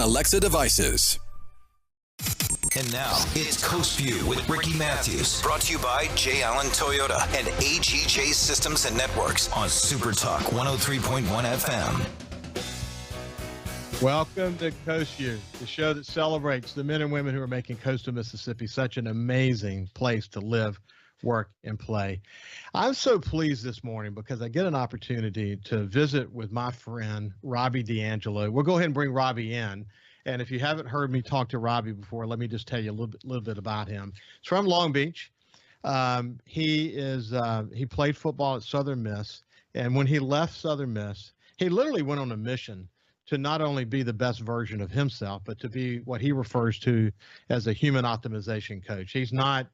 Alexa devices. And now, it's Coast Vue with Ricky Mathews. Brought to you by J. Allen Toyota and AGJ Systems and Networks on SuperTalk 103.1 FM. Welcome to Coast Vue, the show that celebrates the men and women who are making coastal Mississippi such an amazing place to live, work, and play. I'm so pleased this morning because I get an opportunity to visit with my friend, Robby D'Angelo. We'll go ahead and bring Robby in. And if you haven't heard me talk to Robby before, let me just tell you a little bit about him. He's from Long Beach. He played football at Southern Miss. And when he left Southern Miss, he literally went on a mission to not only be the best version of himself, but to be what he refers to as a human optimization coach. He's not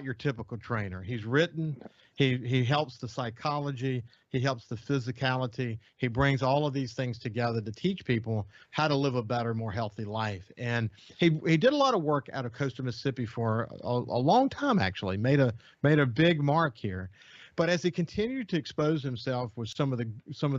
your typical trainer. He's written, he helps the psychology, he helps the physicality. He brings all of these things together to teach people how to live a better, more healthy life. And he did a lot of work out of coastal Mississippi for a long time, actually, made a big mark here. But as he continued to expose himself with some of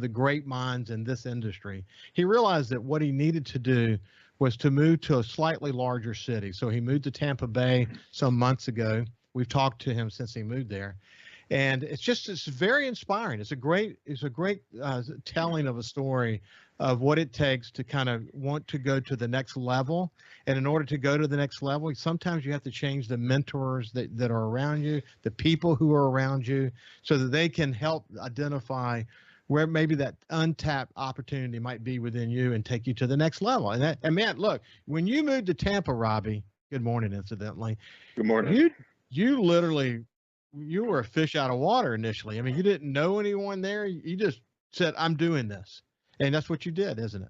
the great minds in this industry, he realized that what he needed to do was to move to a slightly larger city. So he moved to Tampa Bay some months ago. We've talked to him since he moved there. And it's very inspiring. It's a great telling of a story of what it takes to kind of want to go to the next level. And in order to go to the next level, sometimes you have to change the mentors that are around you, the people who are around you, so that they can help identify where maybe that untapped opportunity might be within you and take you to the next level. And man, look, when you moved to Tampa, Robby, good morning, incidentally. Good morning. You literally, you were a fish out of water initially. I mean, you didn't know anyone there. You just said, I'm doing this. And that's what you did, isn't it?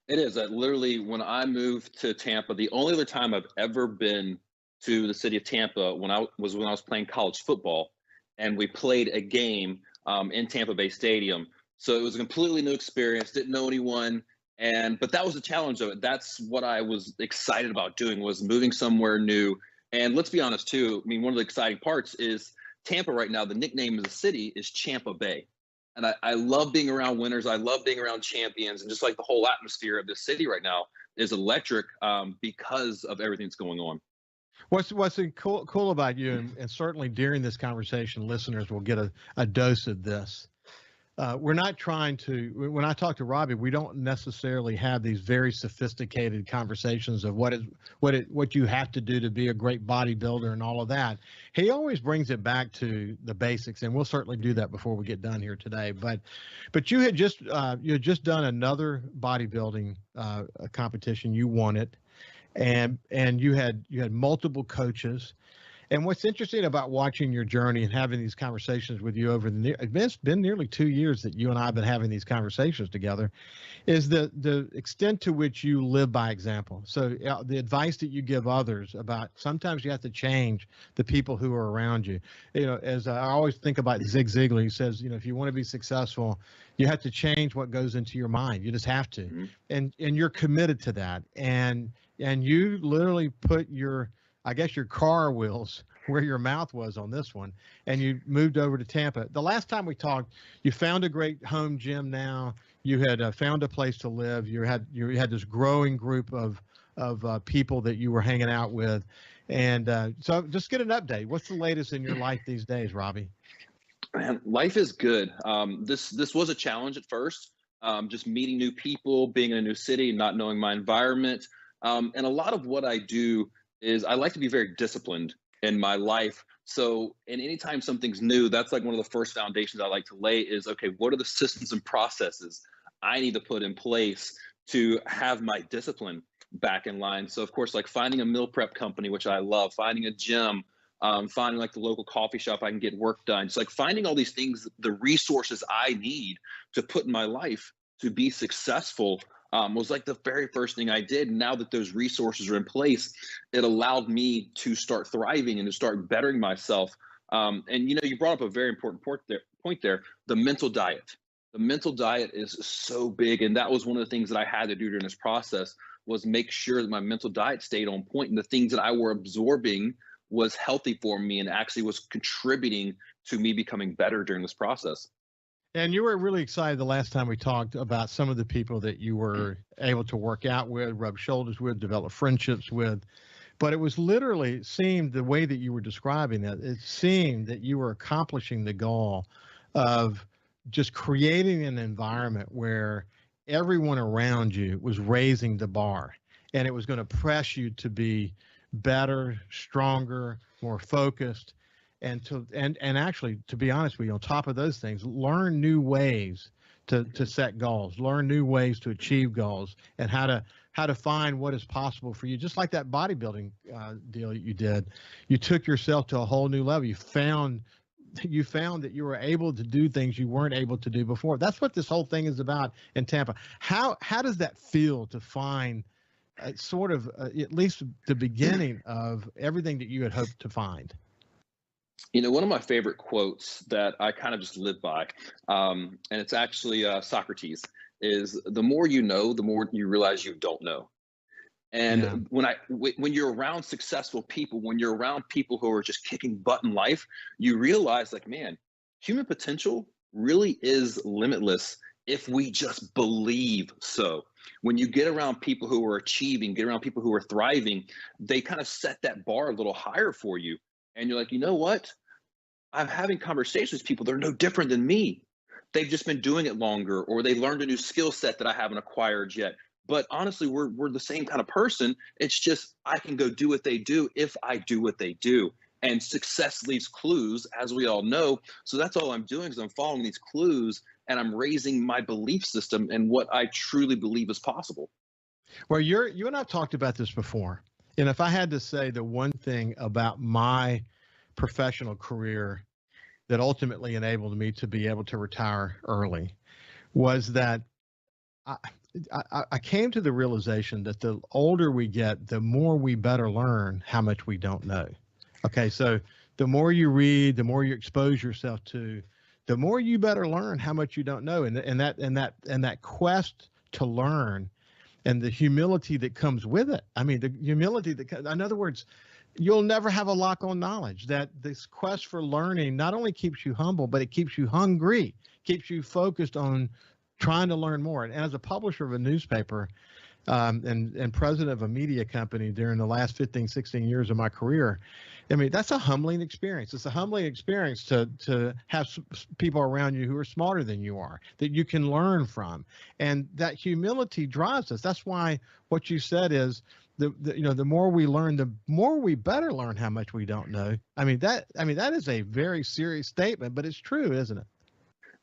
It is. Literally, when I moved to Tampa, the only other time I've ever been to the city of Tampa when I was playing college football, and we played a game in Tampa Bay Stadium. So it was a completely new experience, didn't know anyone. But that was the challenge of it. That's what I was excited about doing, was moving somewhere new. And let's be honest too, I mean, one of the exciting parts is Tampa right now, the nickname of the city is Champa Bay. And I love being around winners. I love being around champions. And just like the whole atmosphere of this city right now is electric because of everything that's going on. What's cool about you, and certainly during this conversation, listeners will get a dose of this. We're not trying to, when I talk to Robby, we don't necessarily have these very sophisticated conversations of what you have to do to be a great bodybuilder and all of that. He always brings it back to the basics, and we'll certainly do that before we get done here today. But you had just done another bodybuilding competition. You won it, and you had multiple coaches. And what's interesting about watching your journey and having these conversations with you it's been nearly 2 years that you and I have been having these conversations together, is the extent to which you live by example. So the advice that you give others about sometimes you have to change the people who are around you. You know, as I always think about Zig Ziglar, he says, if you want to be successful, you have to change what goes into your mind. You just have to. Mm-hmm. And you're committed to that. And you literally put your car wheels where your mouth was on this one, and you moved over to Tampa. The last time we talked, you found a great home gym now. You had found a place to live. You had this growing group of people that you were hanging out with. And so just get an update. What's the latest in your life these days, Robby? Man, life is good. This was a challenge at first, just meeting new people, being in a new city, not knowing my environment. And a lot of what I do is I like to be very disciplined in my life. So, and anytime something's new, that's like one of the first foundations I like to lay is, okay, what are the systems and processes I need to put in place to have my discipline back in line? So of course, like finding a meal prep company, which I love, finding a gym, finding like the local coffee shop I can get work done. It's like finding all these things, the resources I need to put in my life to be successful was like the very first thing I did. Now that those resources are in place, it allowed me to start thriving and to start bettering myself. And you brought up a very important point there, the mental diet. The mental diet is so big. And that was one of the things that I had to do during this process, was make sure that my mental diet stayed on point and the things that I were absorbing was healthy for me and actually was contributing to me becoming better during this process. And you were really excited the last time we talked about some of the people that you were able to work out with, rub shoulders with, develop friendships with. But it was literally seemed the way that you were describing it seemed that you were accomplishing the goal of just creating an environment where everyone around you was raising the bar, and it was going to press you to be better, stronger, more focused, and actually, to be honest with you, on top of those things, learn new ways to set goals, learn new ways to achieve goals, and how to find what is possible for you. Just like that bodybuilding deal you did, you took yourself to a whole new level. You found that you were able to do things you weren't able to do before. That's what this whole thing is about in Tampa. How does that feel to find sort of at least the beginning of everything that you had hoped to find? You know, one of my favorite quotes that I kind of just live by, and it's actually Socrates, is the more you know, the more you realize you don't know. And when you're around successful people, when you're around people who are just kicking butt in life, you realize, like, man, human potential really is limitless if we just believe so. When you get around people who are achieving, get around people who are thriving, they kind of set that bar a little higher for you. And you're like, you know what? I'm having conversations with people that are no different than me. They've just been doing it longer, or they learned a new skill set that I haven't acquired yet. But honestly, we're the same kind of person. It's just I can go do what they do if I do what they do. And success leaves clues, as we all know. So that's all I'm doing is I'm following these clues, and I'm raising my belief system and what I truly believe is possible. Well, you and I've talked about this before. And if I had to say the one thing about my professional career that ultimately enabled me to be able to retire early was that I came to the realization that the older we get, the more we better learn how much we don't know. Okay, so the more you read, the more you expose yourself to, the more you better learn how much you don't know, and that quest to learn, and the humility that comes with it. I mean, the humility that, in other words, you'll never have a lock on knowledge. That this quest for learning not only keeps you humble, but it keeps you hungry, keeps you focused on trying to learn more. And as a publisher of a newspaper and president of a media company during the last 15, 16 years of my career, I mean, that's a humbling experience. It's a humbling experience to have people around you who are smarter than you are, that you can learn from. And that humility drives us. That's why what you said is, the more we learn, the more we better learn how much we don't know. I mean, that is a very serious statement, but it's true, isn't it?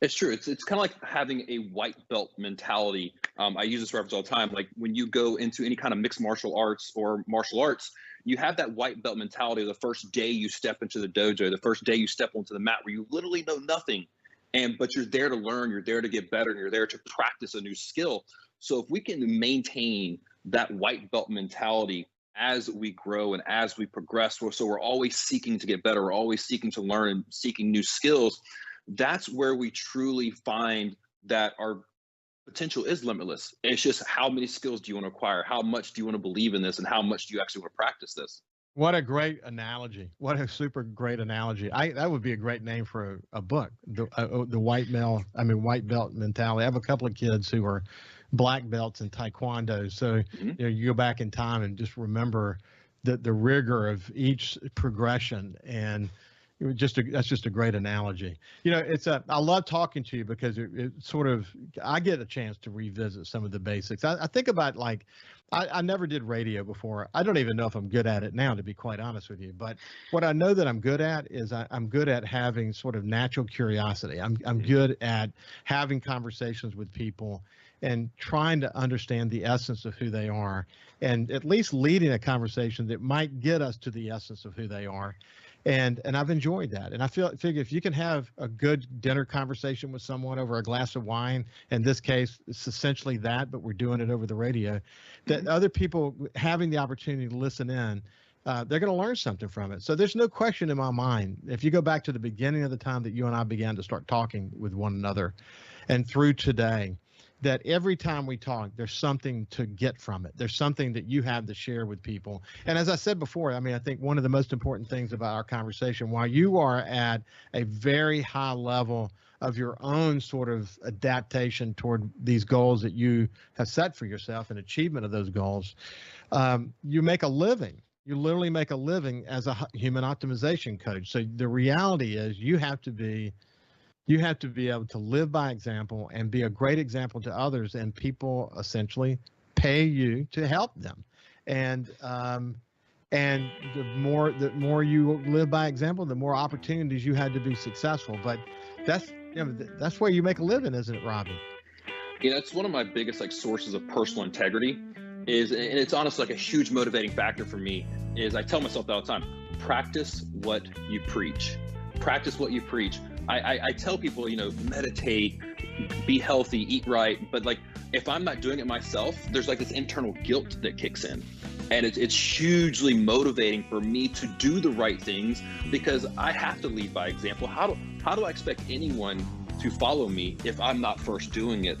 It's true. It's kind of like having a white belt mentality. I use this reference all the time. Like when you go into any kind of mixed martial arts or martial arts, you have that white belt mentality the first day you step into the dojo, the first day you step onto the mat, where you literally know nothing. But you're there to learn, you're there to get better, and you're there to practice a new skill. So if we can maintain that white belt mentality as we grow and as we progress, so we're always seeking to get better, we're always seeking to learn and seeking new skills, that's where we truly find that our potential is limitless. It's just how many skills do you want to acquire? How much do you want to believe in this? And how much do you actually want to practice this? What a great analogy. What a super great analogy. That would be a great name for a book, the white belt mentality. I have a couple of kids who are black belts in Taekwondo. So you go back in time and just remember the rigor of each progression, and that's just a great analogy. I love talking to you because it sort of, I get a chance to revisit some of the basics. I think about, like, I never did radio before. I don't even know if I'm good at it now, to be quite honest with you. But what I know that I'm good at is I'm good at having sort of natural curiosity. I'm good at having conversations with people and trying to understand the essence of who they are, and at least leading a conversation that might get us to the essence of who they are. And I've enjoyed that. And I figure if you can have a good dinner conversation with someone over a glass of wine, in this case, it's essentially that, but we're doing it over the radio, that other people having the opportunity to listen in, they're going to learn something from it. So there's no question in my mind, if you go back to the beginning of the time that you and I began to start talking with one another and through today, that every time we talk, there's something to get from it. There's something that you have to share with people. And as I said before, I mean, I think one of the most important things about our conversation, while you are at a very high level of your own sort of adaptation toward these goals that you have set for yourself and achievement of those goals, you make a living. You literally make a living as a human optimization coach. So the reality is you have to be able to live by example and be a great example to others, and people essentially pay you to help them. And the more you live by example, the more opportunities you had to be successful. But that's where you make a living, isn't it, Robby? Yeah, that's one of my biggest sources of personal integrity. And it's honestly a huge motivating factor for me. Is I tell myself that all the time: practice what you preach. Practice what you preach. I tell people, meditate, be healthy, eat right. But if I'm not doing it myself, there's this internal guilt that kicks in. And it's hugely motivating for me to do the right things, because I have to lead by example. How do I expect anyone to follow me if I'm not first doing it?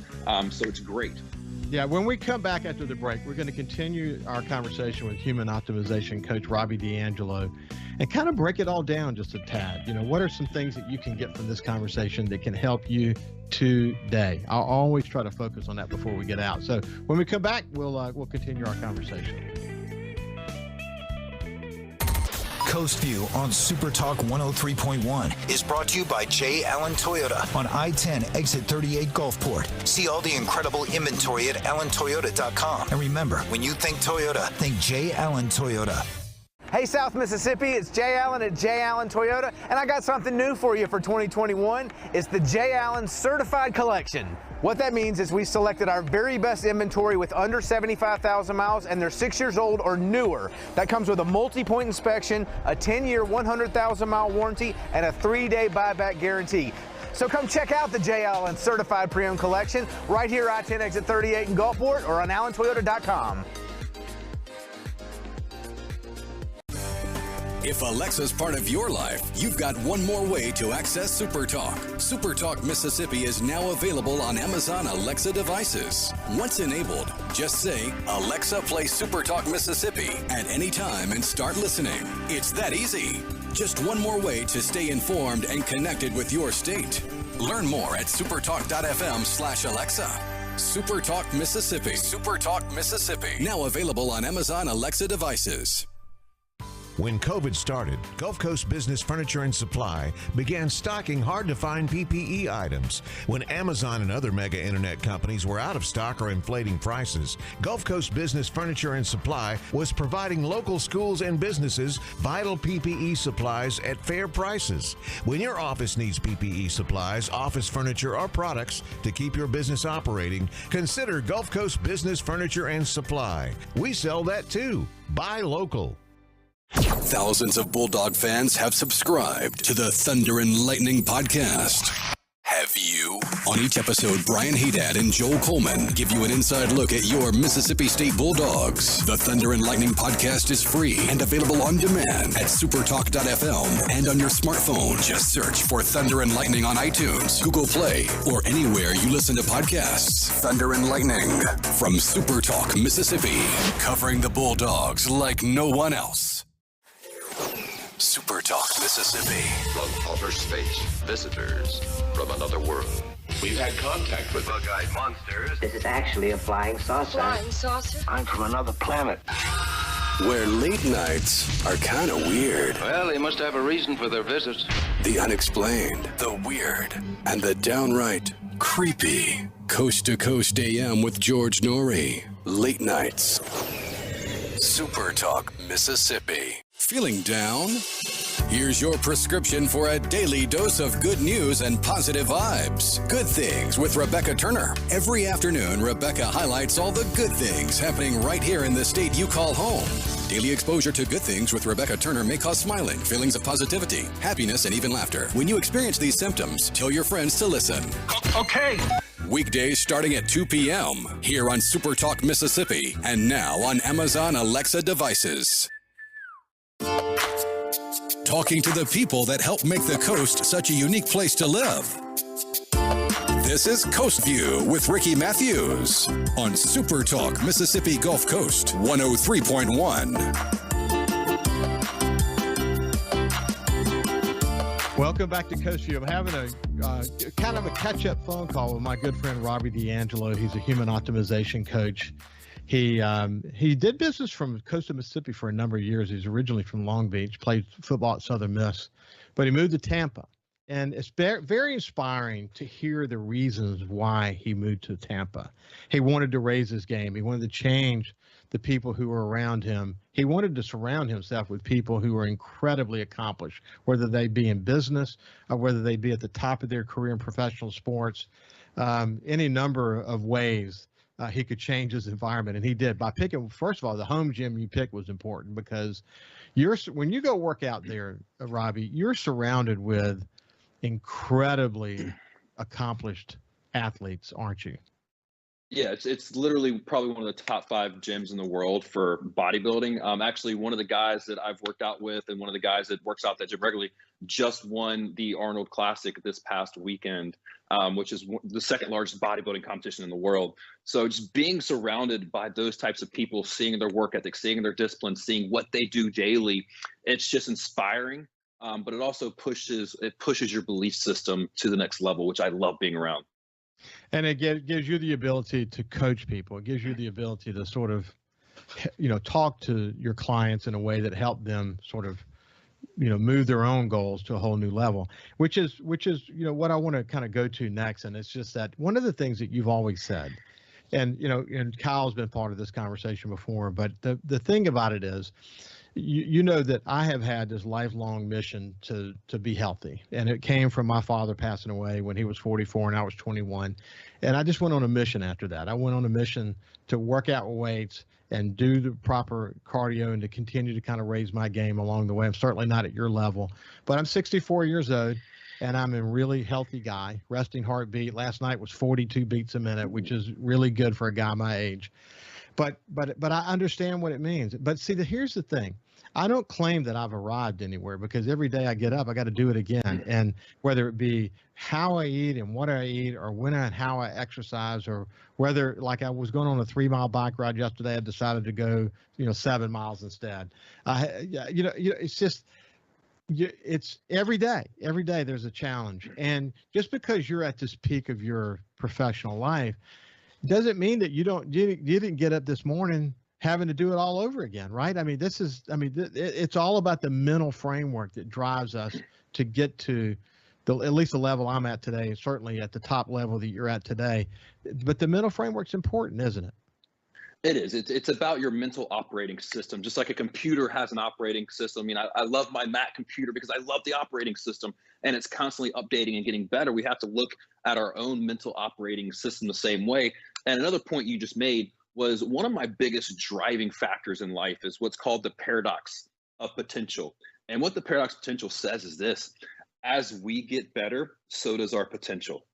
So it's great. Yeah, when we come back after the break, we're going to continue our conversation with human optimization coach Robby D'Angelo and kind of break it all down just a tad. What are some things that you can get from this conversation that can help you today? I'll always try to focus on that before we get out. So when we come back, we'll continue our conversation. Coast Vue on SuperTalk 103.1 is brought to you by J. Allen Toyota on I-10 exit 38 Gulfport. See all the incredible inventory at allentoyota.com. And remember, when you think Toyota, think J. Allen Toyota. Hey, South Mississippi, it's Jay Allen at Jay Allen Toyota, and I got something new for you for 2021. It's the Jay Allen Certified Collection. What that means is we selected our very best inventory with under 75,000 miles, and they're 6 years old or newer. That comes with a multi-point inspection, a 10-year, 100,000-mile warranty, and a 3-day buyback guarantee. So come check out the Jay Allen Certified Pre-Owned Collection right here, I-10 exit 38 in Gulfport, or on allentoyota.com. If Alexa's part of your life, you've got one more way to access SuperTalk. SuperTalk Mississippi is now available on Amazon Alexa devices. Once enabled, just say, Alexa, play SuperTalk Mississippi at any time and start listening. It's that easy. Just one more way to stay informed and connected with your state. Learn more at supertalk.fm/Alexa. SuperTalk Mississippi. SuperTalk Mississippi. Now available on Amazon Alexa devices. When COVID started, Gulf Coast Business Furniture and Supply began stocking hard-to-find PPE items. When Amazon and other mega internet companies were out of stock or inflating prices, Gulf Coast Business Furniture and Supply was providing local schools and businesses vital PPE supplies at fair prices. When your office needs PPE supplies, office furniture, or products to keep your business operating, consider Gulf Coast Business Furniture and Supply. We sell that too. Buy local. Thousands of Bulldog fans have subscribed to the Thunder and Lightning podcast. Have you? On each episode, Brian Haydad and Joel Coleman give you an inside look at your Mississippi State Bulldogs. The Thunder and Lightning podcast is free and available on demand at supertalk.fm and on your smartphone. Just search for Thunder and Lightning on iTunes, Google Play, or anywhere you listen to podcasts. Thunder and Lightning from SuperTalk Mississippi, covering the Bulldogs like no one else. SuperTalk Mississippi. From outer space, visitors from another world. We've had contact with bug-eyed monsters. This is actually a flying saucer. Flying saucer? I'm from another planet. Where late nights are kind of weird. Well, they must have a reason for their visits. The unexplained, the weird, and the downright creepy. Coast to Coast AM with George Norrie. Late nights. SuperTalk Mississippi. Feeling down? Here's your prescription for a daily dose of good news and positive vibes. Good Things with Rebecca Turner. Every afternoon, Rebecca highlights all the good things happening right here in the state you call home. Daily exposure to Good Things with Rebecca Turner may cause smiling, feelings of positivity, happiness, and even laughter. When you experience these symptoms, tell your friends to listen. Okay. Weekdays starting at 2 p.m. here on SuperTalk Mississippi and now on Amazon Alexa devices. Talking to the people that help make the coast such a unique place to live. This is Coast Vue with Ricky Mathews on SuperTalk Mississippi Gulf Coast 103.1. Welcome back to Coast Vue. I'm having a kind of a catch-up phone call with my good friend Robby D'Angelo. He's a human optimization coach. He did business from coast of Mississippi for a number of years. He's originally from Long Beach, played football at Southern Miss, but he moved to Tampa. And it's very inspiring to hear the reasons why he moved to Tampa. He wanted to raise his game. He wanted to change the people who were around him. He wanted to surround himself with people who were incredibly accomplished, whether they be in business or whether they be at the top of their career in professional sports, any number of ways he could change his environment. And he did by picking, first of all, the home gym you picked was important because when you go work out there, Robby, you're surrounded with incredibly accomplished athletes, aren't you? Yeah, it's literally probably one of the top 5 gyms in the world for bodybuilding. Actually, one of the guys that I've worked out with and one of the guys that works out that gym regularly just won the Arnold Classic this past weekend, which is the second largest bodybuilding competition in the world. So just being surrounded by those types of people, seeing their work ethic, seeing their discipline, seeing what they do daily, it's just inspiring. But it also pushes your belief system to the next level, which I love being around. And it gives you the ability to coach people. It gives you the ability to sort of, talk to your clients in a way that help them sort of, move their own goals to a whole new level, which is, what I want to kind of go to next. And it's just that one of the things that you've always said, and, and Kyle's been part of this conversation before, but the thing about it is, you know that I have had this lifelong mission to be healthy, and it came from my father passing away when he was 44 and I was 21, and I just went on a mission after that. I went on a mission to work out weights and do the proper cardio and to continue to kind of raise my game along the way. I'm certainly not at your level, but I'm 64 years old and I'm a really healthy guy. Resting heartbeat last night was 42 beats a minute, which is really good for a guy my age. But I understand what it means. But see, here's the thing. I don't claim that I've arrived anywhere because every day I get up, I got to do it again. And whether it be how I eat and what I eat, or when and how I exercise, or whether, like I was going on a 3-mile bike ride yesterday, I decided to go, 7 miles instead. It's just, it's every day. Every day there's a challenge. And just because you're at this peak of your professional life doesn't mean that you didn't get up this morning having to do it all over again, right? I mean, it's all about the mental framework that drives us to get to at least the level I'm at today, certainly at the top level that you're at today. But the mental framework's important, isn't it? It is. It's about your mental operating system. Just like a computer has an operating system. I mean, I love my Mac computer because I love the operating system and it's constantly updating and getting better. We have to look at our own mental operating system the same way. And another point you just made was one of my biggest driving factors in life is what's called the paradox of potential. And what the paradox of potential says is this: as we get better, so does our potential.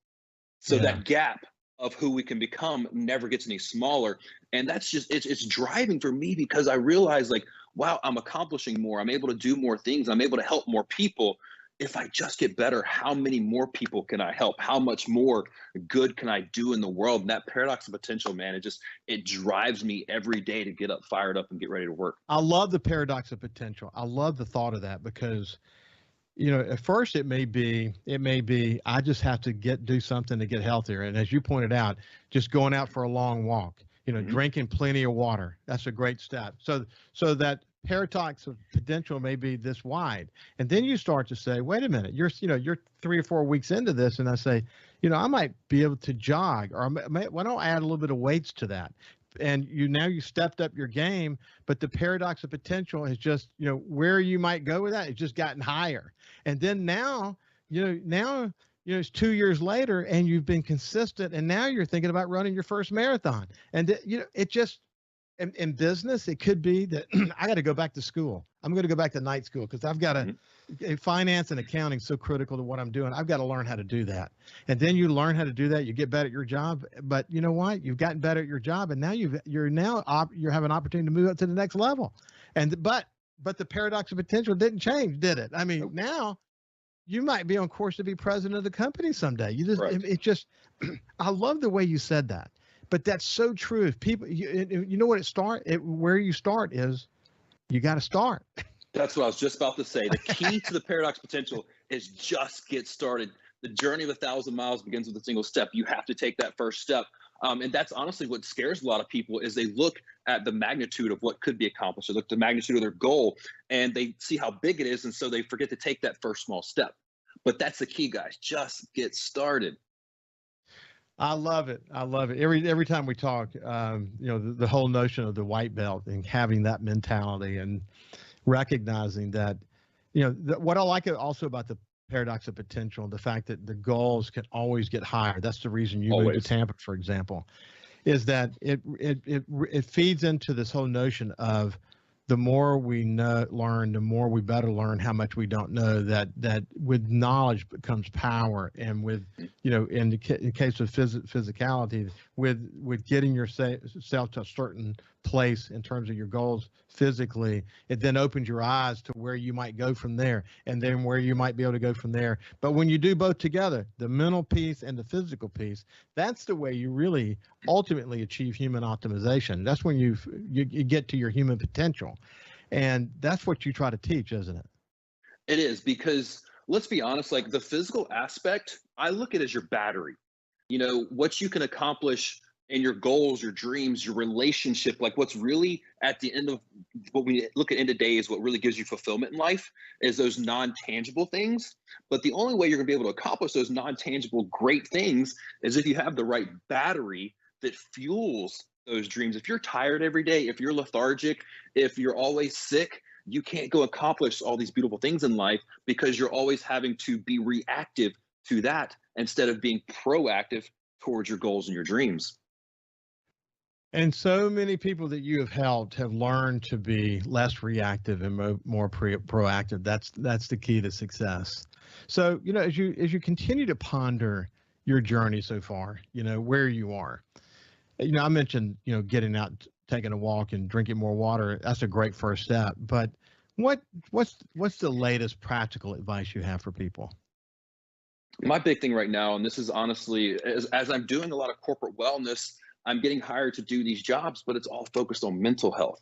So that gap of who we can become never gets any smaller. And that's just, it's driving for me because I realize, like, wow, I'm accomplishing more. I'm able to do more things. I'm able to help more people. If I just get better, how many more people can I help? How much more good can I do in the world? And that paradox of potential, man, it drives me every day to get up, fired up, and get ready to work. I love the paradox of potential. I love the thought of that because, at first it may be, I just have to do something to get healthier. And as you pointed out, just going out for a long walk, drinking plenty of water, that's a great step. So that paradox of potential may be this wide. And then you start to say, wait a minute, you're 3 or 4 weeks into this. And I say, I might be able to jog, or why don't I add a little bit of weights to that? And you stepped up your game, but the paradox of potential has just, where you might go with that, it's just gotten higher. And then now it's 2 years later and you've been consistent, and now you're thinking about running your first marathon. And it just, in business, it could be that I got to go back to school. I'm going to go back to night school because I've got to, finance and accounting is so critical to what I'm doing. I've got to learn how to do that. And then you learn how to do that. You get better at your job. But you know what? You've gotten better at your job, and now you have an opportunity to move up to the next level. But the paradox of potential didn't change, did it? I mean, now you might be on course to be president of the company someday. I love the way you said that. But that's so true. If people, where you start is, you got to start. That's what I was just about to say. The key to the paradox potential is just get started. The journey of 1,000 miles begins with a single step. You have to take that first step. And that's honestly what scares a lot of people is they look at the magnitude of what could be accomplished. They look at the magnitude of their goal and they see how big it is. And so they forget to take that first small step. But that's the key, guys. Just get started. I love it. I love it. Every time we talk, the whole notion of the white belt and having that mentality and recognizing that, what I like also about the paradox of potential, the fact that the goals can always get higher. That's the reason you moved to Tampa, for example, is that it feeds into this whole notion of the more we learn, the more we better learn how much we don't know. That with knowledge becomes power, and with in the case of physicality, with getting yourself to a certain place in terms of your goals physically, it then opens your eyes to where you might go from there, and then where you might be able to go from there. But when you do both together, the mental piece and the physical piece, that's the way you really ultimately achieve human optimization. That's when you get to your human potential, and that's what you try to teach, isn't it? It is, because let's be honest, like the physical aspect, I look at it as your battery. What you can accomplish in your goals, your dreams, your relationship, like what's really at the end of what we look at end of days, what really gives you fulfillment in life is those non-tangible things. But the only way you're gonna be able to accomplish those non-tangible great things is if you have the right battery that fuels those dreams. If you're tired every day, if you're lethargic, if you're always sick, you can't go accomplish all these beautiful things in life because you're always having to be reactive to that instead of being proactive towards your goals and your dreams. And so many people that you have helped have learned to be less reactive and more proactive. That's the key to success. So, as you continue to ponder your journey so far, where you are, I mentioned, getting out, taking a walk and drinking more water. That's a great first step. But what's the latest practical advice you have for people? My big thing right now, and this is honestly, as I'm doing a lot of corporate wellness, I'm getting hired to do these jobs, but it's all focused on mental health.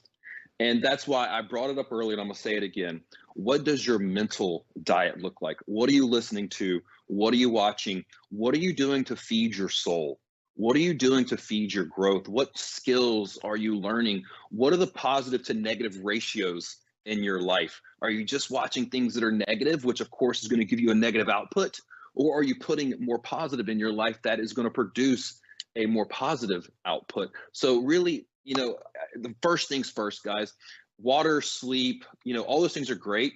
And that's why I brought it up earlier, and I'm going to say it again. What does your mental diet look like? What are you listening to? What are you watching? What are you doing to feed your soul? What are you doing to feed your growth? What skills are you learning? What are the positive to negative ratios in your life? Are you just watching things that are negative, which of course is going to give you a negative output? Or are you putting more positive in your life that is going to produce a more positive output? So really, the first things first, guys, water, sleep, all those things are great,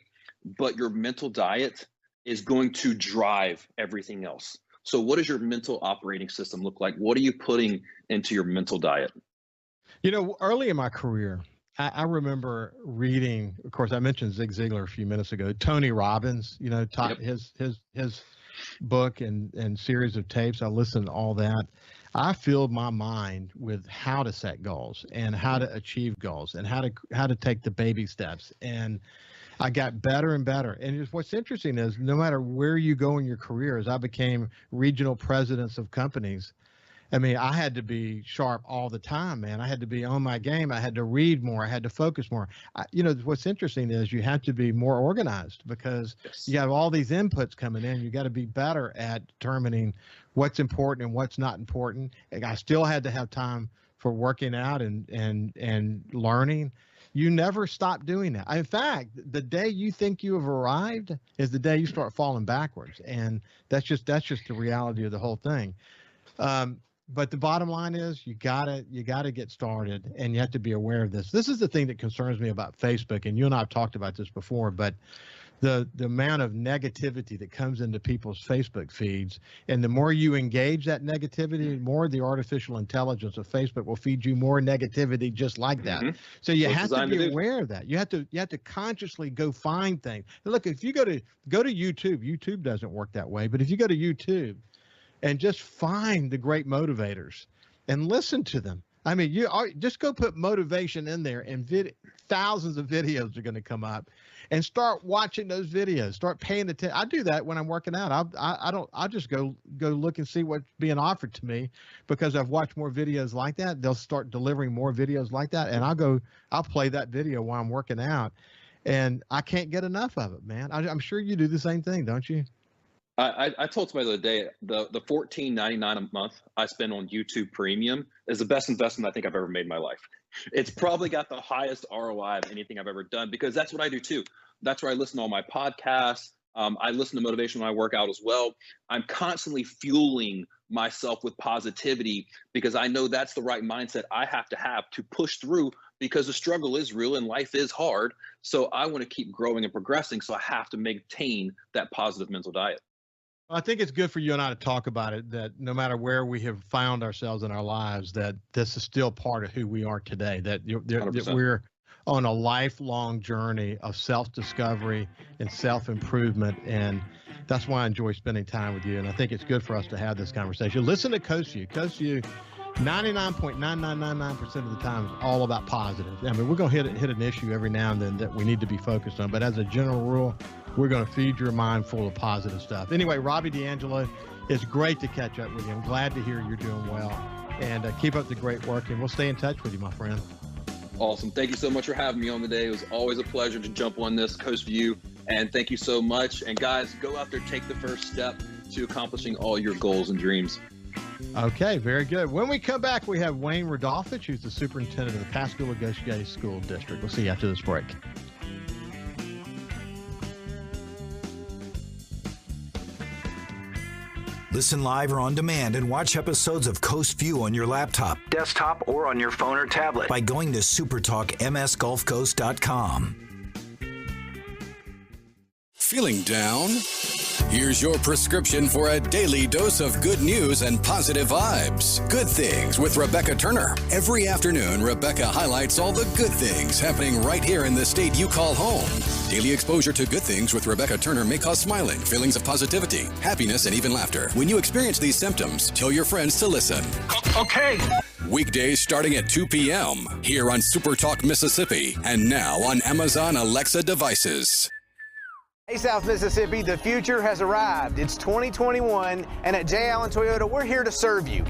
but your mental diet is going to drive everything else. So what does your mental operating system look like? What are you putting into your mental diet? Early in my career, I remember reading, of course, I mentioned Zig Ziglar a few minutes ago, Tony Robbins, taught his book and series of tapes. I listened to all that. I filled my mind with how to set goals and how to achieve goals and how to take the baby steps. And I got better and better. And what's interesting is no matter where you go in your career, as I became regional presidents of companies, I had to be sharp all the time, man. I had to be on my game. I had to read more. I had to focus more. What's interesting is you have to be more organized because you have all these inputs coming in. You got to be better at determining what's important and what's not important. And I still had to have time for working out and learning. You never stop doing that. In fact, the day you think you have arrived is the day you start falling backwards. And that's just the reality of the whole thing. But the bottom line is you gotta get started, and you have to be aware of this. This is the thing that concerns me about Facebook, and you and I have talked about this before, but the amount of negativity that comes into people's Facebook feeds, and the more you engage that negativity, the more the artificial intelligence of Facebook will feed you more negativity just like that. Mm-hmm. So you have to be aware of that. You have to consciously go find things. And look, if you go to YouTube, YouTube doesn't work that way, but if you go to YouTube and just find the great motivators and listen to them. You just go put motivation in there, and thousands of videos are going to come up, and start watching those videos. Start paying attention. I do that when I'm working out. I just go look and see what's being offered to me because I've watched more videos like that. They'll start delivering more videos like that, and I'll play that video while I'm working out. And I can't get enough of it, man. I'm sure you do the same thing, don't you? I told somebody the other day, the $14.99 a month I spend on YouTube Premium is the best investment I think I've ever made in my life. It's probably got the highest ROI of anything I've ever done, because that's what I do too. That's where I listen to all my podcasts. I listen to motivation when I work out as well. I'm constantly fueling myself with positivity, because I know that's the right mindset I have to push through, because the struggle is real and life is hard. So I want to keep growing and progressing. So I have to maintain that positive mental diet. I think it's good for you and I to talk about it, that no matter where we have found ourselves in our lives, that this is still part of who we are today, that we're on a lifelong journey of self-discovery and self-improvement. And that's why I enjoy spending time with you. And I think it's good for us to have this conversation. Listen to Coast Vue. Coast Vue, 99.9999% of the time is all about positive. I mean, we're going to hit an issue every now and then that we need to be focused on. But as a general rule, we're going to feed your mind full of positive stuff. Anyway, Robby D'Angelo, it's great to catch up with you. I'm glad to hear you're doing well. And keep up the great work. And we'll stay in touch with you, my friend. Awesome. Thank you so much for having me on today. It was always a pleasure to jump on this Coast Vue. And thank you so much. And guys, go out there, take the first step to accomplishing all your goals and dreams. Okay, very good. When we come back, we have Wayne Rodolfich, who's the superintendent of the Pascagoula Gay School District. We'll see you after this break. Listen live or on demand and watch episodes of Coast Vue on your laptop, desktop, or on your phone or tablet by going to supertalkmsgulfcoast.com. Feeling down? Here's your prescription for a daily dose of good news and positive vibes. Good Things with Rebecca Turner. Every afternoon, Rebecca highlights all the good things happening right here in the state you call home. Daily exposure to Good Things with Rebecca Turner may cause smiling, feelings of positivity, happiness, and even laughter. When you experience these symptoms, tell your friends to listen. Okay. Weekdays starting at 2 p.m. here on SuperTalk Mississippi, and now on Amazon Alexa devices. Hey, South Mississippi, the future has arrived. It's 2021, and at J. Allen Toyota, we're here to serve you.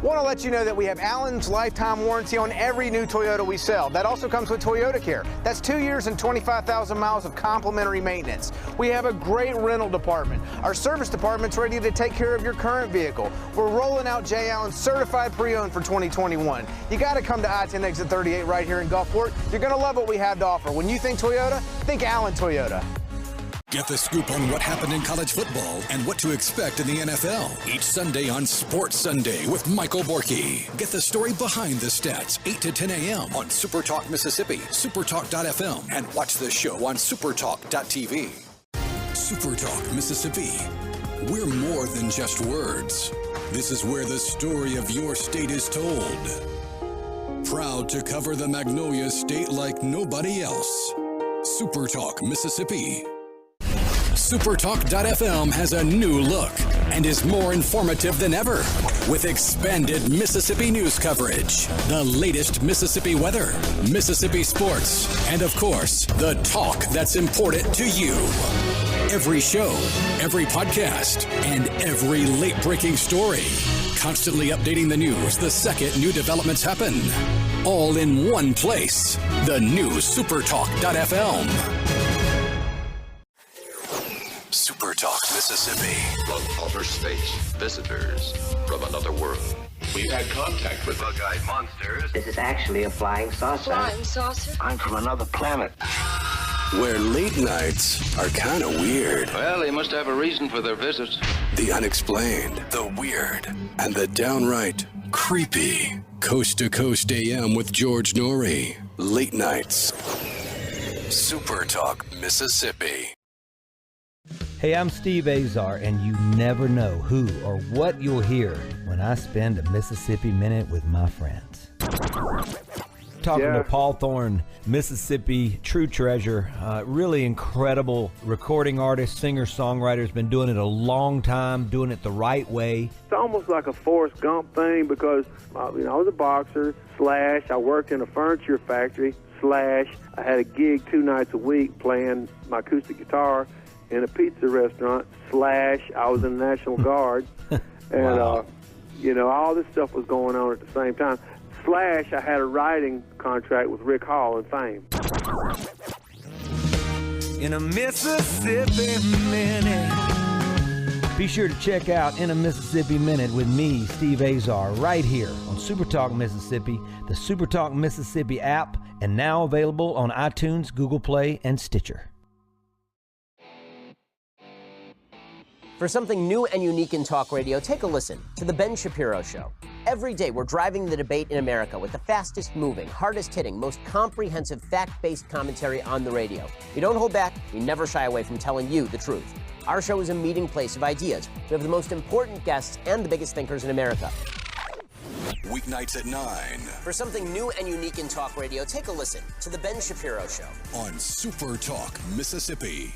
Want to let you know that we have Allen's lifetime warranty on every new Toyota we sell. That also comes with Toyota Care. That's 2 years and 25,000 miles of complimentary maintenance. We have a great rental department. Our service department's ready to take care of your current vehicle. We're rolling out J. Allen certified pre-owned for 2021. You got to come to I-10 exit 38 right here in Gulfport. You're going to love what we have to offer. When you think Toyota, think Allen Toyota. Get the scoop on what happened in college football and what to expect in the NFL. Each Sunday on Sports Sunday with Michael Borky. Get the story behind the stats, 8 to 10 a.m. on SuperTalk Mississippi, supertalk.fm, and watch the show on supertalk.tv. SuperTalk Mississippi. We're more than just words. This is where the story of your state is told. Proud to cover the Magnolia State like nobody else. SuperTalk Mississippi. Supertalk.fm has a new look and is more informative than ever with expanded Mississippi news coverage, the latest Mississippi weather, Mississippi sports, and of course, the talk that's important to you. Every show, every podcast, and every late-breaking story. Constantly updating the news the second new developments happen. All in one place. The new Supertalk.fm. SuperTalk Mississippi. From outer space, visitors from another world. We've had contact with bug-eyed monsters. This is actually a flying saucer. Flying saucer? I'm from another planet. Where late nights are kind of weird. Well, they must have a reason for their visit. The unexplained, the weird, and the downright creepy. Coast to Coast AM with George Norrie. Late nights. SuperTalk Mississippi. Hey, I'm Steve Azar, and you never know who or what you'll hear when I spend a Mississippi Minute with my friends. Talking to Paul Thorne, Mississippi true treasure, really incredible recording artist, singer, songwriter, has been doing it a long time, doing it the right way. It's almost like a Forrest Gump thing because, I was a boxer, / I worked in a furniture factory, / I had a gig 2 nights a week playing my acoustic guitar in a pizza restaurant, / I was in the National Guard, and, Wow. All this stuff was going on at the same time. / I had a writing contract with Rick Hall and Fame. in a Mississippi Minute. Be sure to check out In a Mississippi Minute with me, Steve Azar, right here on SuperTalk Mississippi, the SuperTalk Mississippi app, and now available on iTunes, Google Play, and Stitcher. For something new and unique in talk radio, take a listen to The Ben Shapiro Show. Every day, we're driving the debate in America with the fastest moving, hardest hitting, most comprehensive, fact-based commentary on the radio. We don't hold back. We never shy away from telling you the truth. Our show is a meeting place of ideas. We have the most important guests and the biggest thinkers in America. Weeknights at 9. For something new and unique in talk radio, take a listen to The Ben Shapiro Show on Super Talk Mississippi.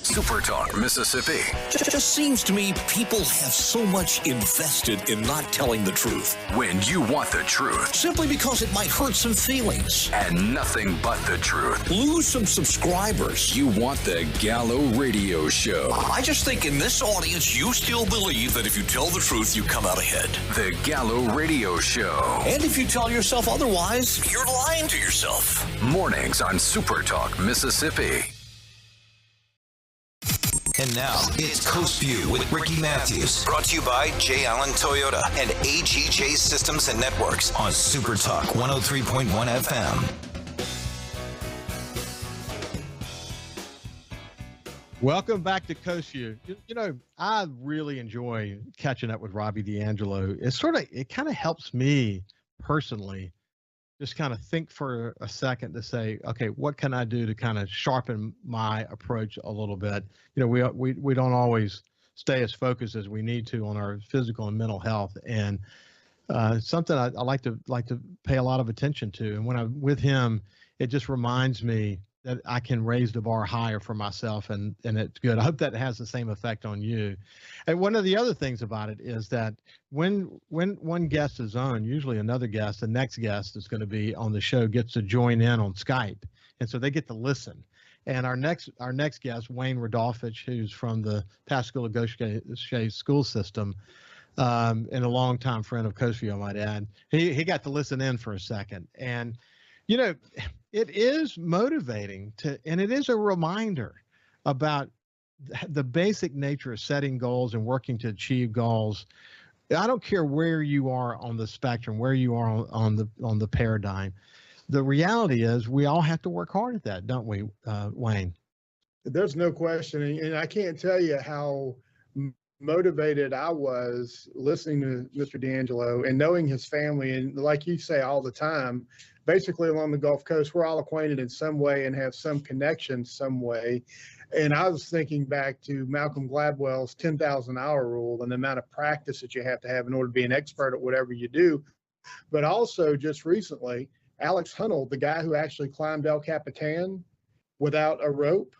Super Talk Mississippi. Just seems to me people have so much invested in not telling the truth. When you want the truth. Simply because it might hurt some feelings. And nothing but the truth. Lose some subscribers. You want the Gallo Radio Show. I just think in this audience, you still believe that if you tell the truth, you come out ahead. The Gallo Radio Show. And if you tell yourself otherwise, you're lying to yourself. Mornings on Super Talk Mississippi. And now, it's Coast Vue with Ricky Mathews. Brought to you by J. Allen Toyota and AGJ Systems and Networks on Super Talk 103.1 FM. Welcome back to Coast Vue. You know, I really enjoy catching up with Robby D'Angelo. It kind of helps me personally just kind of think for a second to say, okay, what can I do to kind of sharpen my approach a little bit? You know, we don't always stay as focused as we need to on our physical and mental health, and something I like to pay a lot of attention to. And when I'm with him, it just reminds me that I can raise the bar higher for myself, and it's good. I hope that has the same effect on you. And one of the other things about it is that when one guest is on, usually another guest, the next guest is going to be on the show, gets to join in on Skype, and so they get to listen. And our next guest, Wayne Rodolfich, who's from the Pascagoula Gaucher school system, and a longtime friend of Coast Vue, I might add, he got to listen in for a second. And you know, it is motivating and it is a reminder about the basic nature of setting goals and working to achieve goals. I don't care where you are on the spectrum, where you are on the paradigm. The reality is we all have to work hard at that, don't we, Wayne? There's no question. And I can't tell you how motivated I was listening to Mr. D'Angelo and knowing his family. And like you say all the time, basically along the Gulf Coast, we're all acquainted in some way and have some connection some way. And I was thinking back to Malcolm Gladwell's 10,000 hour rule and the amount of practice that you have to have in order to be an expert at whatever you do. But also just recently, Alex Honnold, the guy who actually climbed El Capitan without a rope,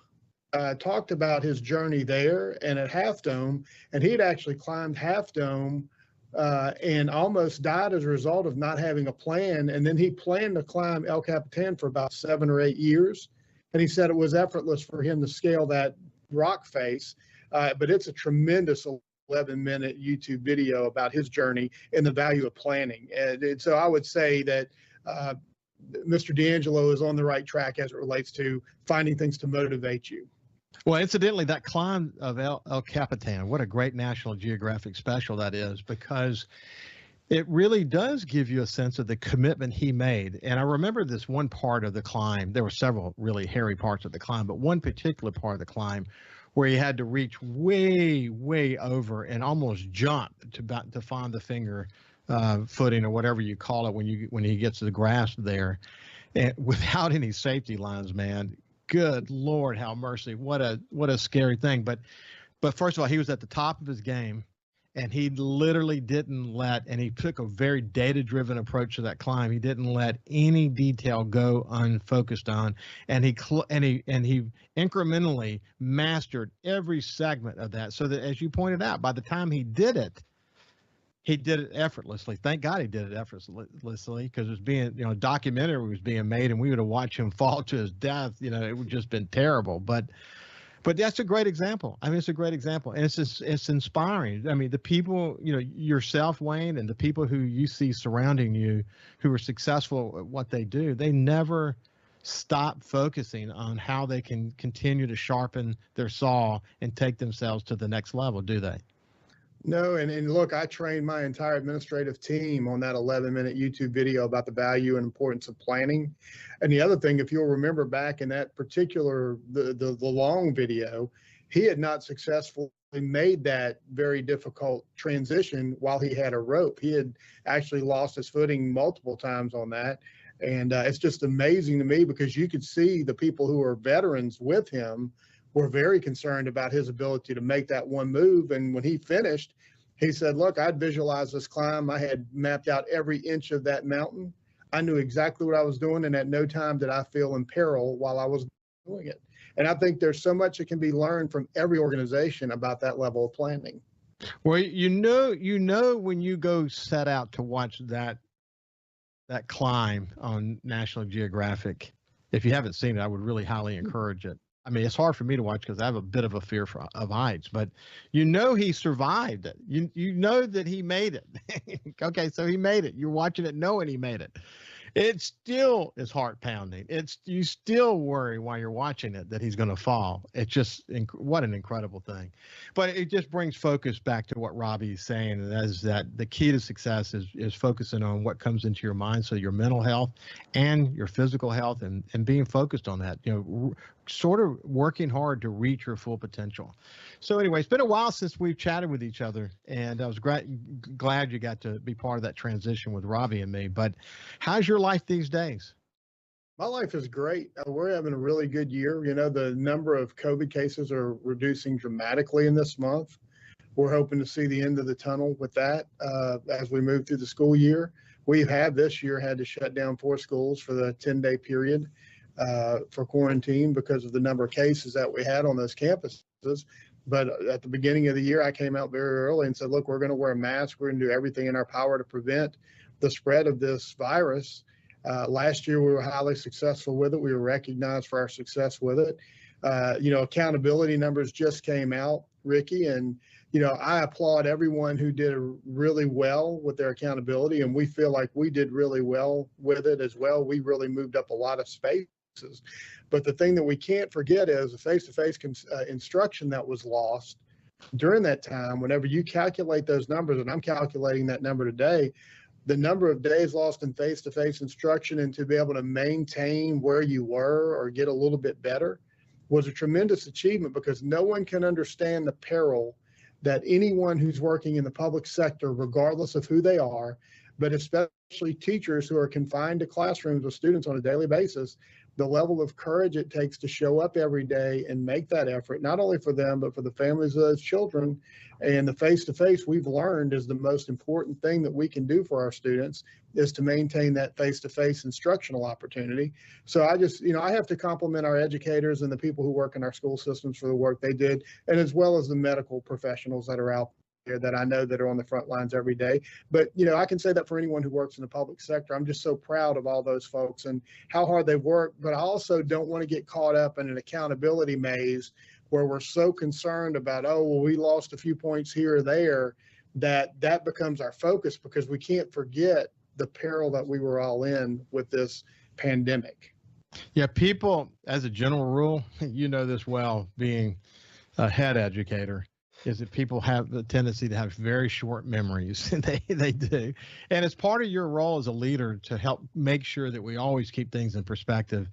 talked about his journey there and at Half Dome, and he'd actually climbed Half Dome and almost died as a result of not having a plan. And then he planned to climb El Capitan for about 7 or 8 years. And he said it was effortless for him to scale that rock face. But it's a tremendous 11-minute YouTube video about his journey and the value of planning. And so I would say that Mr. D'Angelo is on the right track as it relates to finding things to motivate you. Well, incidentally, that climb of El Capitan, what a great National Geographic special that is, because it really does give you a sense of the commitment he made. And I remember this one part of the climb. There were several really hairy parts of the climb, but one particular part of the climb where he had to reach way, way over and almost jump to find the finger footing or whatever you call it when he gets to the grass there, and without any safety lines, man. Good Lord, how mercy! What a scary thing. But first of all, he was at the top of his game, and he literally didn't let. And he took a very data-driven approach to that climb. He didn't let any detail go unfocused on, and he incrementally mastered every segment of that. So that, as you pointed out, by the time he did it effortlessly. Thank God he did it effortlessly, because it was being, a documentary was being made and we would have watched him fall to his death. It would just been terrible. But that's a great example. I mean, it's a great example, and it's inspiring. I mean, the people, yourself, Wayne, and the people who you see surrounding you who are successful at what they do, they never stop focusing on how they can continue to sharpen their saw and take themselves to the next level, do they? No, and look, I trained my entire administrative team on that 11-minute YouTube video about the value and importance of planning. And the other thing, if you'll remember back in that particular, the long video, he had not successfully made that very difficult transition while he had a rope. He had actually lost his footing multiple times on that. And it's just amazing to me because you could see the people who are veterans with him were very concerned about his ability to make that one move. And when he finished, he said, look, I'd visualized this climb. I had mapped out every inch of that mountain. I knew exactly what I was doing. And at no time did I feel in peril while I was doing it. And I think there's so much that can be learned from every organization about that level of planning. Well, you know, when you go set out to watch that climb on National Geographic, if you haven't seen it, I would really highly encourage it. I mean, it's hard for me to watch because I have a bit of a fear of heights, but you know he survived it. You know that he made it. Okay, so he made it. You're watching it knowing he made it. It still is heart pounding. You still worry while you're watching it that he's going to fall. It's just what an incredible thing. But it just brings focus back to what Robby is saying, and that is that the key to success is focusing on what comes into your mind, so your mental health and your physical health, and being focused on that. You know, sort of working hard to reach your full potential. So anyway, it's been a while since we've chatted with each other, and I was glad you got to be part of that transition with Robby and me. But how's your life these days? My life is great. We're having a really good year. You know, the number of COVID cases are reducing dramatically in this month. We're hoping to see the end of the tunnel with that as we move through the school year. We have this year had to shut down 4 schools for the 10-day period for quarantine because of the number of cases that we had on those campuses. But at the beginning of the year, I came out very early and said, look, we're going to wear masks. We're going to do everything in our power to prevent the spread of this virus. Last year, we were highly successful with it. We were recognized for our success with it. You know, accountability numbers just came out, Ricky, and, you know, I applaud everyone who did really well with their accountability, and we feel like we did really well with it as well. We really moved up a lot of spaces. But the thing that we can't forget is the face-to-face instruction that was lost during that time. Whenever you calculate those numbers, and I'm calculating that number today, the number of days lost in face-to-face instruction and to be able to maintain where you were or get a little bit better was a tremendous achievement, because no one can understand the peril that anyone who's working in the public sector, regardless of who they are, but especially teachers who are confined to classrooms with students on a daily basis, the level of courage it takes to show up every day and make that effort, not only for them, but for the families of those children. And the face-to-face we've learned is the most important thing that we can do for our students, is to maintain that face-to-face instructional opportunity. So I just, you know, I have to compliment our educators and the people who work in our school systems for the work they did, and as well as the medical professionals that are out there that I know that are on the front lines every day. But, you know, I can say that for anyone who works in the public sector. I'm just so proud of all those folks and how hard they've worked. But I also don't want to get caught up in an accountability maze where we're so concerned about, oh, well, we lost a few points here or there, that becomes our focus, because we can't forget the peril that we were all in with this pandemic. Yeah, people, as a general rule, you know this well, being a head educator, is that people have the tendency to have very short memories. They do. And it's part of your role as a leader to help make sure that we always keep things in perspective.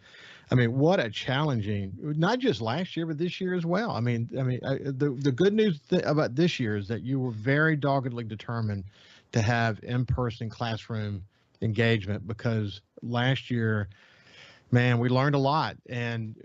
I mean, what a challenging, not just last year, but this year as well. The good news about this year is that you were very doggedly determined to have in-person classroom engagement, because last year, man, we learned a lot. And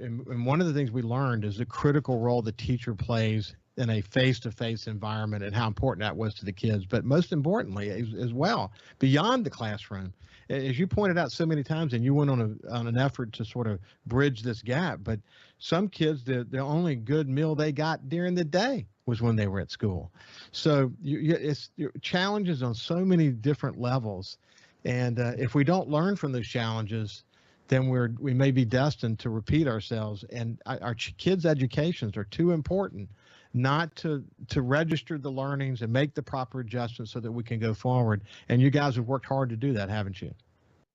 one of the things we learned is the critical role the teacher plays in a face-to-face environment and how important that was to the kids. But most importantly, as well, beyond the classroom, as you pointed out so many times, and you went on an effort to sort of bridge this gap. But some kids, the only good meal they got during the day was when they were at school. So it's challenges on so many different levels. And if we don't learn from those challenges, then we may be destined to repeat ourselves. And our kids' educations are too important not to register the learnings and make the proper adjustments so that we can go forward. And you guys have worked hard to do that, haven't you?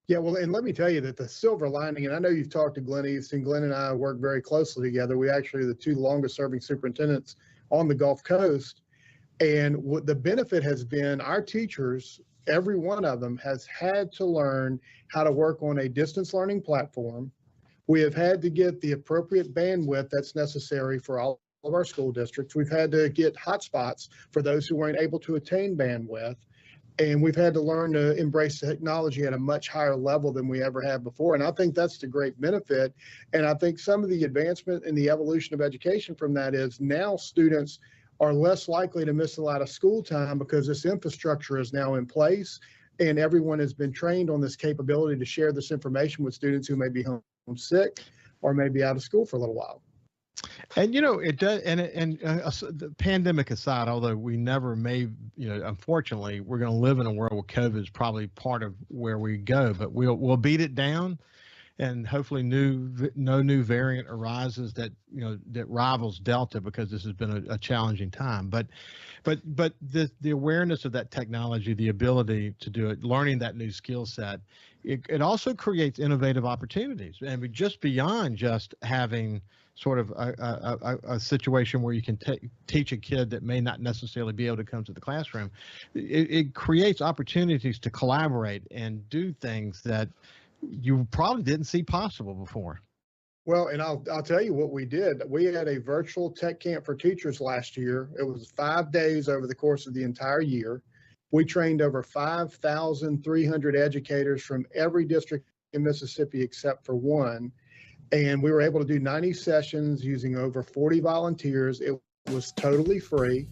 Yeah, well, and let me tell you that the silver lining, and I know you've talked to Glenn Easton. Glenn and I work very closely together. We actually are the two longest serving superintendents on the Gulf Coast. And what the benefit has been, our teachers, every one of them has had to learn how to work on a distance learning platform. We have had to get the appropriate bandwidth that's necessary for all of our school districts. We've had to get hotspots for those who weren't able to attain bandwidth. And we've had to learn to embrace technology at a much higher level than we ever have before. And I think that's the great benefit. And I think some of the advancement in the evolution of education from that is now students are less likely to miss a lot of school time because this infrastructure is now in place and everyone has been trained on this capability to share this information with students who may be homesick or may be out of school for a little while. And it does. And the pandemic aside, although we never may, unfortunately, we're going to live in a world where COVID is probably part of where we go. But we'll beat it down, and hopefully no new variant arises that rivals Delta, because this has been a challenging time. But the awareness of that technology, the ability to do it, learning that new skill set, it also creates innovative opportunities, and just beyond just having sort of a situation where you can teach a kid that may not necessarily be able to come to the classroom. It creates opportunities to collaborate and do things that you probably didn't see possible before. Well, and I'll tell you what we did. We had a virtual tech camp for teachers last year. It was 5 days over the course of the entire year. We trained over 5,300 educators from every district in Mississippi except for one. And we were able to do 90 sessions using over 40 volunteers. It was totally free.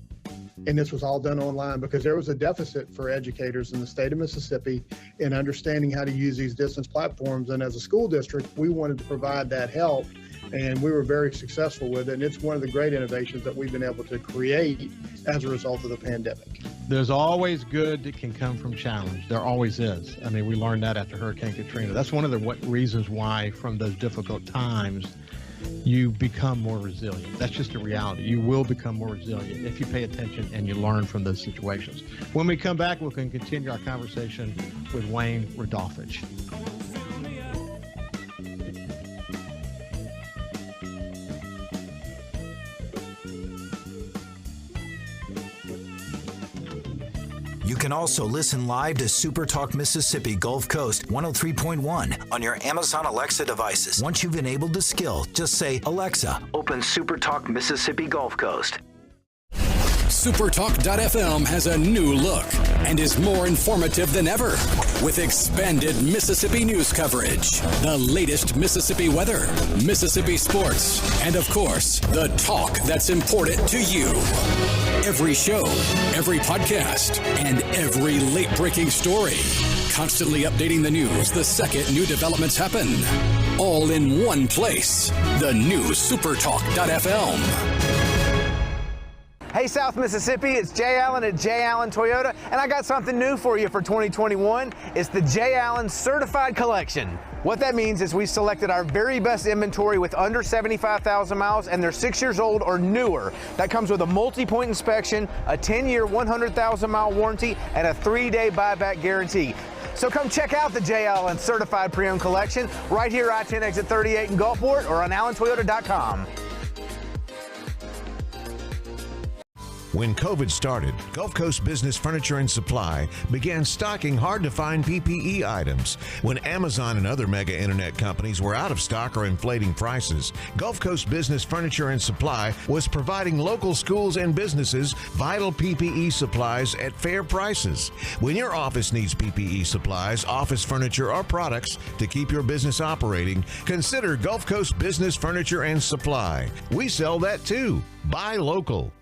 And this was all done online because there was a deficit for educators in the state of Mississippi in understanding how to use these distance platforms. And as a school district, we wanted to provide that help. And we were very successful with it. And it's one of the great innovations that we've been able to create as a result of the pandemic. There's always good that can come from challenge. There always is. I mean, we learned that after Hurricane Katrina. That's one of the reasons why from those difficult times, you become more resilient. That's just a reality. You will become more resilient if you pay attention and you learn from those situations. When we come back, we can continue our conversation with Wayne Rodolfich. You can also listen live to SuperTalk Mississippi Gulf Coast 103.1 on your Amazon Alexa devices. Once you've enabled the skill, just say, Alexa, open SuperTalk Mississippi Gulf Coast. SuperTalk.fm has a new look and is more informative than ever with expanded Mississippi news coverage, the latest Mississippi weather, Mississippi sports, and of course, the talk that's important to you. Every show, every podcast, and every late-breaking story. Constantly updating the news the second new developments happen. All in one place. The new SuperTalk.fm. Hey, South Mississippi, it's Jay Allen at Jay Allen Toyota, and I got something new for you for 2021. It's the Jay Allen Certified Collection. What that means is we selected our very best inventory with under 75,000 miles, and they're 6 years old or newer. That comes with a multi-point inspection, a 10-year, 100,000-mile warranty, and a 3-day buyback guarantee. So come check out the Jay Allen Certified Pre-Owned Collection right here, I-10 exit 38 in Gulfport, or on allentoyota.com. When COVID started, Gulf Coast Business Furniture and Supply began stocking hard-to-find PPE items. When Amazon and other mega internet companies were out of stock or inflating prices, Gulf Coast Business Furniture and Supply was providing local schools and businesses vital PPE supplies at fair prices. When your office needs PPE supplies, office furniture, or products to keep your business operating, consider Gulf Coast Business Furniture and Supply. We sell that too. Buy local.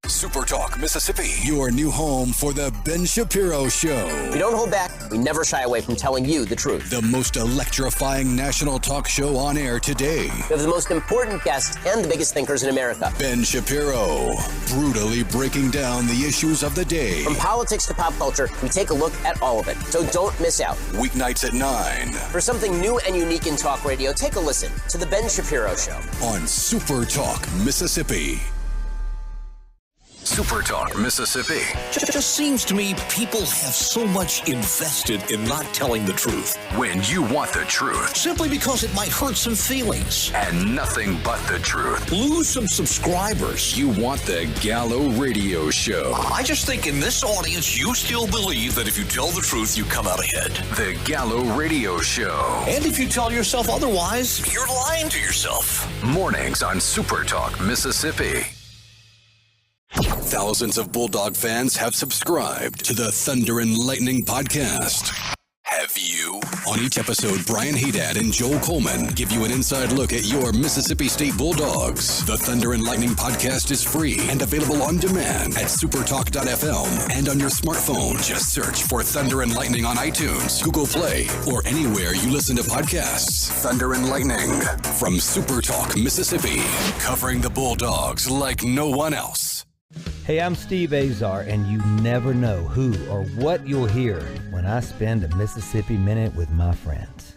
SuperTalk Mississippi, your new home for the Ben Shapiro Show. We don't hold back. We never shy away from telling you the truth. The most electrifying national talk show on air today. We have the most important guests and the biggest thinkers in America. Ben Shapiro, brutally breaking down the issues of the day. From politics to pop culture, we take a look at all of it. So don't miss out. Weeknights at 9. For something new and unique in talk radio, take a listen to The Ben Shapiro Show. On SuperTalk Mississippi. SuperTalk Mississippi. Just seems to me people have so much invested in not telling the truth. When you want the truth. Simply because it might hurt some feelings. And nothing but the truth. Lose some subscribers. You want the Gallo Radio Show. I just think in this audience, you still believe that if you tell the truth, you come out ahead. The Gallo Radio Show. And if you tell yourself otherwise, you're lying to yourself. Mornings on SuperTalk Mississippi. Thousands of Bulldog fans have subscribed to the Thunder and Lightning podcast. Have you? On each episode, Brian Haydad and Joel Coleman give you an inside look at your Mississippi State Bulldogs. The Thunder and Lightning podcast is free and available on demand at supertalk.fm and on your smartphone. Just search for Thunder and Lightning on iTunes, Google Play, or anywhere you listen to podcasts. Thunder and Lightning from SuperTalk Mississippi, covering the Bulldogs like no one else. Hey, I'm Steve Azar, and you never know who or what you'll hear when I spend a Mississippi Minute with my friends.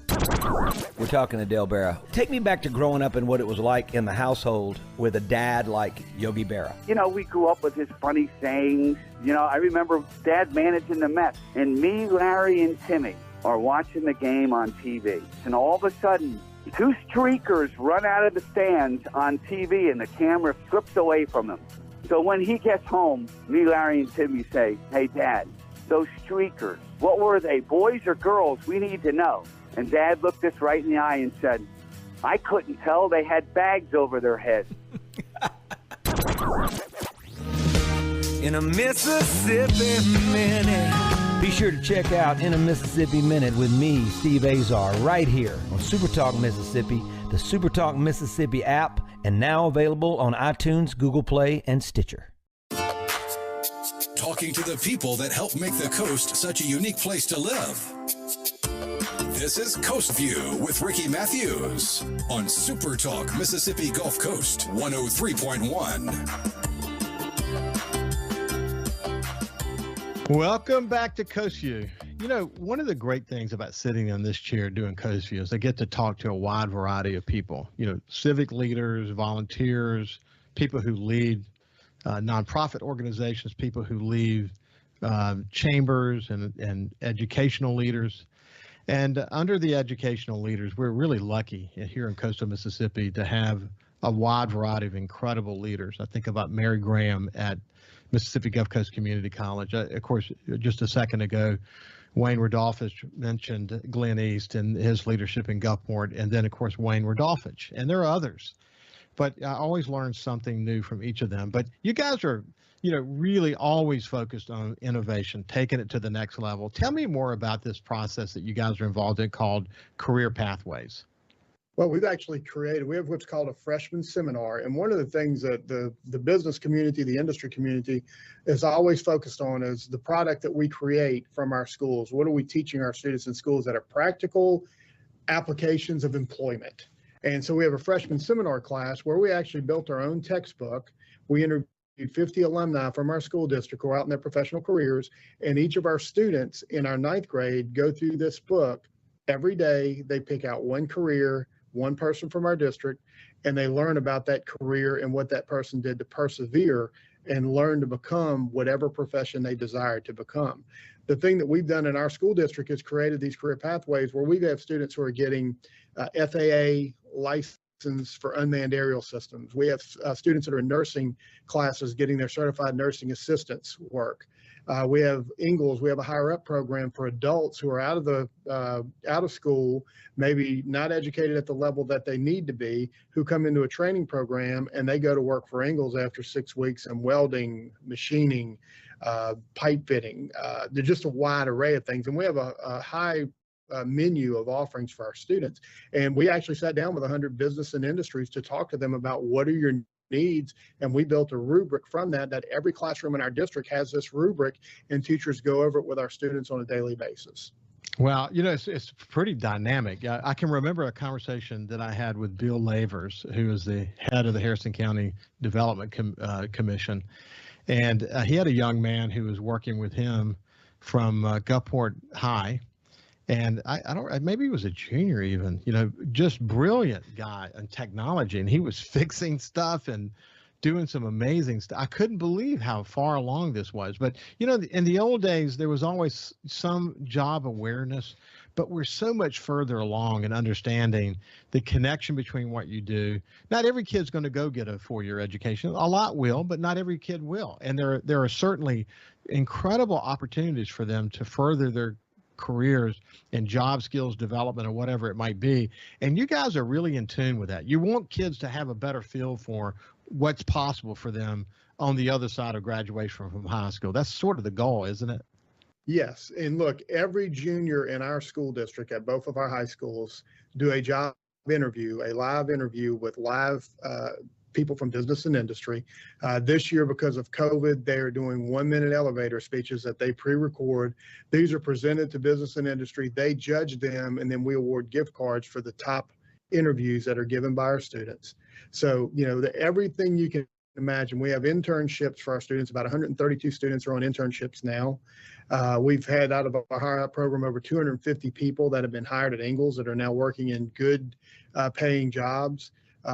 We're talking to Dale Berra. Take me back to growing up and what it was like in the household with a dad like Yogi Berra. You know, we grew up with his funny sayings. You know, I remember Dad managing the Mets, and me, Larry, and Timmy are watching the game on TV. And all of a sudden, two streakers run out of the stands on TV, and the camera flips away from them. So when he gets home, me, Larry, and Timmy say, "Hey, Dad, those streakers, what were they, boys or girls? We need to know." And Dad looked us right in the eye and said, "I couldn't tell. They had bags over their heads." In a Mississippi Minute. Be sure to check out In a Mississippi Minute with me, Steve Azar, right here on SuperTalk Mississippi, the SuperTalk Mississippi app, and now available on iTunes, Google Play, and Stitcher. Talking to the people that help make the coast such a unique place to live. This is Coast Vue with Ricky Mathews on SuperTalk Mississippi Gulf Coast 103.1. Welcome back to Coast View. You know, one of the great things about sitting in this chair doing Coast View is I get to talk to a wide variety of people, you know, civic leaders, volunteers, people who lead nonprofit organizations, people who lead chambers and educational leaders. And under the educational leaders, we're really lucky here in coastal Mississippi to have a wide variety of incredible leaders. I think about Mary Graham at Mississippi Gulf Coast Community College. Of course, just a second ago, Wayne Rodolfich mentioned Glenn East and his leadership in Gulfport, and then, of course, Wayne Rodolfich. And there are others. But I always learn something new from each of them. But you guys are, you know, really always focused on innovation, taking it to the next level. Tell me more about this process that you guys are involved in called Career Pathways. Well, we've actually we have what's called a freshman seminar. And one of the things that the business community, the industry community is always focused on is the product that we create from our schools. What are we teaching our students in schools that are practical applications of employment? And so we have a freshman seminar class where we actually built our own textbook. We interviewed 50 alumni from our school district who are out in their professional careers. And each of our students in our 9th grade go through this book. Every day they pick out one career, one person from our district, and they learn about that career and what that person did to persevere and learn to become whatever profession they desire to become. The thing that we've done in our school district is created these career pathways where we have students who are getting FAA license for unmanned aerial systems. We have students that are in nursing classes getting their certified nursing assistants work. We have Ingalls. We have a higher up program for adults who are out of school, maybe not educated at the level that they need to be, who come into a training program and they go to work for Ingalls after 6 weeks in welding, machining, pipe fitting. There's just a wide array of things, and we have a high menu of offerings for our students. And we actually sat down with 100 business and industries to talk to them about what are your needs, and we built a rubric from that every classroom in our district has this rubric, and teachers go over it with our students on a daily basis. Well, you know, it's pretty dynamic. I can remember a conversation that I had with Bill Lavers, who is the head of the Harrison County Development Commission, and he had a young man who was working with him from Gulfport High. And I don't, maybe he was a junior even, you know, just brilliant guy in technology. And he was fixing stuff and doing some amazing stuff. I couldn't believe how far along this was. But, you know, in the old days, there was always some job awareness, but we're so much further along in understanding the connection between what you do. Not every kid's going to go get a 4-year education. A lot will, but not every kid will. And there are certainly incredible opportunities for them to further their careers and job skills development or whatever it might be. And you guys are really in tune with that. You want kids to have a better feel for what's possible for them on the other side of graduation from high school. That's sort of the goal, isn't it? Yes. And look, every junior in our school district at both of our high schools do a job interview, a live interview with live people from business and industry. This year, because of COVID, they're doing 1-minute elevator speeches that they pre-record. These are presented to business and industry. They judge them, and then we award gift cards for the top interviews that are given by our students. So, you know, everything you can imagine. We have internships for our students. About 132 students are on internships now. We've had out of our hire out program over 250 people that have been hired at Ingalls that are now working in good paying jobs.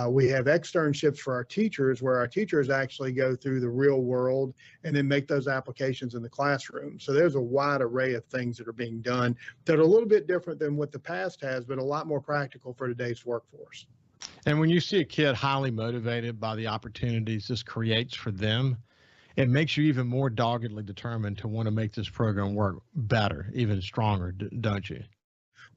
We have externships for our teachers, where our teachers actually go through the real world and then make those applications in the classroom. So there's a wide array of things that are being done that are a little bit different than what the past has, but a lot more practical for today's workforce. And when you see a kid highly motivated by the opportunities this creates for them, it makes you even more doggedly determined to want to make this program work better, even stronger, don't you?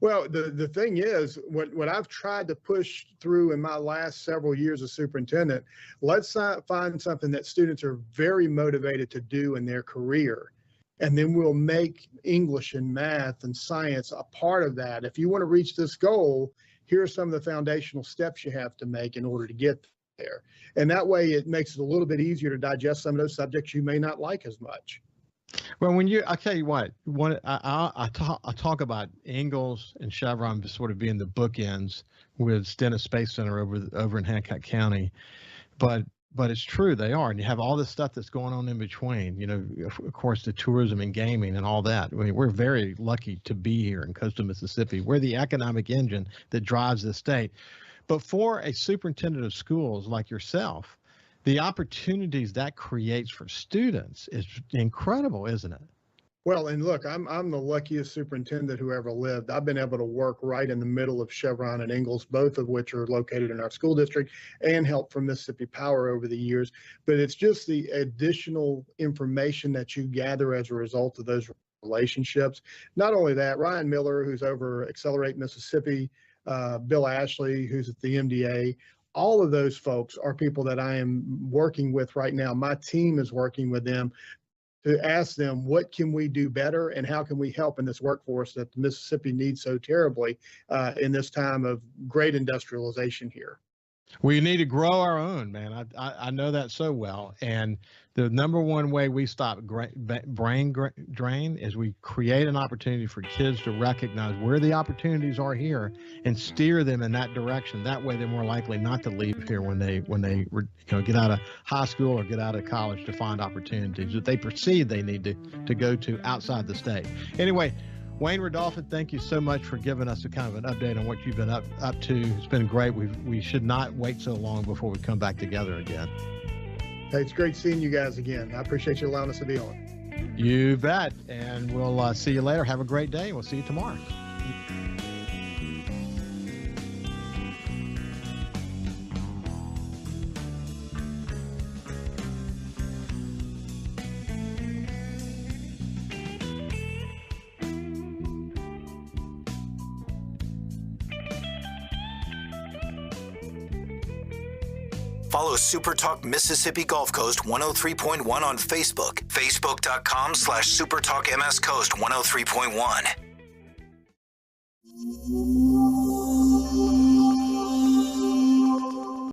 Well, the thing is, what I've tried to push through in my last several years as superintendent, let's find something that students are very motivated to do in their career. And then we'll make English and math and science a part of that. If you want to reach this goal, here are some of the foundational steps you have to make in order to get there. And that way it makes it a little bit easier to digest some of those subjects you may not like as much. Well, I tell you what, I talk about Ingalls and Chevron sort of being the bookends with Stennis Space Center over in Hancock County, but it's true, they are. And you have all this stuff that's going on in between, you know, of course, the tourism and gaming and all that. I mean, we're very lucky to be here in coastal Mississippi. We're the economic engine that drives the state. But for a superintendent of schools like yourself, the opportunities that creates for students is incredible, isn't it? Well, and look, I'm the luckiest superintendent who ever lived. I've been able to work right in the middle of Chevron and Ingalls, both of which are located in our school district, and help from Mississippi Power over the years. But it's just the additional information that you gather as a result of those relationships. Not only that, Ryan Miller, who's over Accelerate Mississippi, Bill Ashley, who's at the MDA, all of those folks are people that I am working with right now. My team is working with them to ask them, what can we do better and how can we help in this workforce that Mississippi needs so terribly in this time of great industrialization here? We need to grow our own, man. I know that so well. And the number one way we stop brain drain is we create an opportunity for kids to recognize where the opportunities are here and steer them in that direction. That way, they're more likely not to leave here when they get out of high school or get out of college to find opportunities that they perceive they need to go to outside the state. Anyway, Wayne Rodolfich, thank you so much for giving us a kind of an update on what you've been up to. It's been great. We should not wait so long before we come back together again. Hey, it's great seeing you guys again. I appreciate you allowing us to be on. You bet. And we'll see you later. Have a great day. We'll see you tomorrow. Follow SuperTalk Mississippi Gulf Coast 103.1 on Facebook. Facebook.com/SuperTalk MS Coast 103.1.